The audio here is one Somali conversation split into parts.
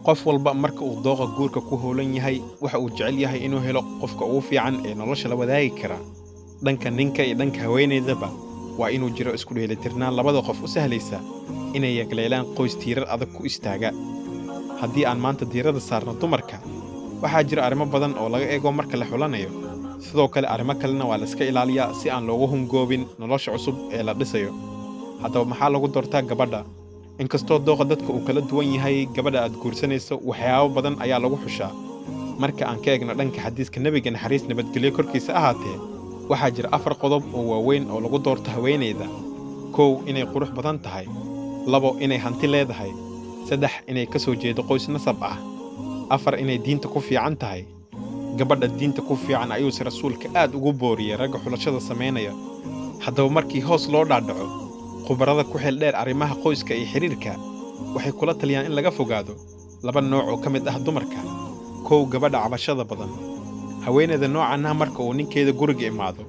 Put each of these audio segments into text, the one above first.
qof walba marka uu dooqa guurka ku howlan yahay waxa uu jecel yahay inuu helo qofka ugu fiican ee nolosha la wadaagi kara dhanka ninka iyo dhanka haweenaydaba waa inuu jiro isku dheelitirnaan labada qof u sahlaysa inay yagleelaan qoys tiirar adag ku istaaga haddii aan maanta diirada saarno dumarka waxaa jira arrimo badan oo laga eego marka la xulanayo sidoo kale arrimo kalena waa la iska ilaaliyaa si aan loogu hungoobin nolosha cusub ee la dhisayo haddaba maxaa lagu doortaa gabadha inkastoo dooqa dadka uu kala duwan yahay gabadha aad guursanayso waxyaabo badan ayaa lagu xushaa marka aan ka eegno dhanka xadiiska nebiga naxariis nabadgelyo korkiisa ahaatee waxaa jira 4 qodob oo waaweyn oo lagu doorto haweenayda 1 inay qurux badan tahay 2 inay hanti leedahay 3 inay ka soo jeedo qoys nasab ah 4 inay diinta ku fiican tahay gabadha diinta ku fiican ayuu rasuulka aad ugu booriyay ragga xulashada sameynaya haddaba markii hoos loo dhaadhaco khubarada ku xil dheer arrimaha qoyska iyo xiriirka waxay kula taliyaan in laga fogaado 2 nooc oo ka mid ah dumarka 1 gabadha cabashada badan haweeneyda noocan ah marka uu ninkeeda guriga imaado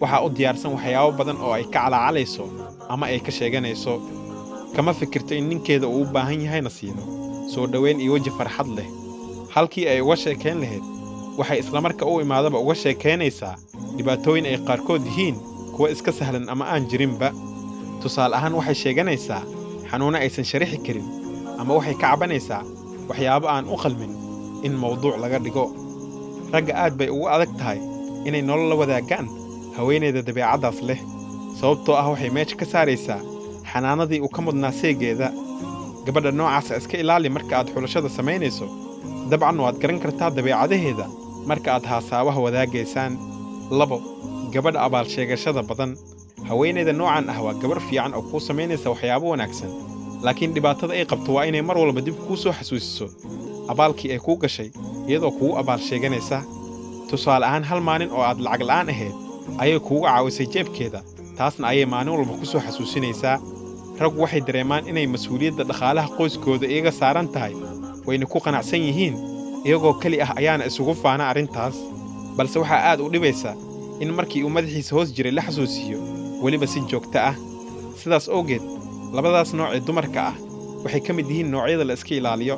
waxa u diyaarsan waxyaabo badan oo ay ka calaacalayso ama ay ka sheeganayso kama fikirto in ninkeeda uu u baahan yahay nasiino soo dhaweyn iyo waji farxad leh halkii ay uga sheekeen lahayd waxay isla marka u imaadaba uga sheekeynaysaa dhibaatooyin ay qaarkood yihiin kuwa iska sahlan ama aan jirinba tusaale ahaan waxay sheeganaysaa xanuuno aysan sharixi karin ama waxay ka cabanaysaa waxyaabo aan u qalmin in mawduuc laga dhigo ragga aad bay ugu adag tahay inay nolol la wadaagaan haweeneyda dabeecadaas leh sababtoo ah waxay meesha ka saaraysaa xanaanadii uu ka mudnaa seegeeda gabadha noocaas iska ilaali marka aad xulashada samaynayso dabcan waad garan kartaa dabeecadaheeda marka aad haasaawaha wadaagaysaan 2 gabadha abaal sheegashada badan haweeneyda noocan ah waa gabar fiican oo kuu samaynaysa waxyaabo wanaagsan laakiin dhibaatada ay qabto waa inay mar walba dib kuu soo xasuusiso abaalkii ay kuu gashay iyadoo kugu abaal sheeganaysa tusaale ahaan hal maalin oo aad lacag la'aan ahayd ayay kuugu caawisay jeebkeeda taasna ayay maalin walba ku soo xasuusinaysaa raggu waxay dareemaan inay mas'uuliyadda dhaqaalaha qoyskooda iyaga saaran tahay wayna ku qanacsan yihiin iyagoo keli ah ayaana isugu faana arrintaas balse waxaa aad u dhibaysa in markii uu madaxiisa hoos jiray la xasuusiyo weliba si joogto ah sidaas awgeed labadaas nooc ee dumarka ah waxay ka mid yihiin noocyada la iska ilaaliyo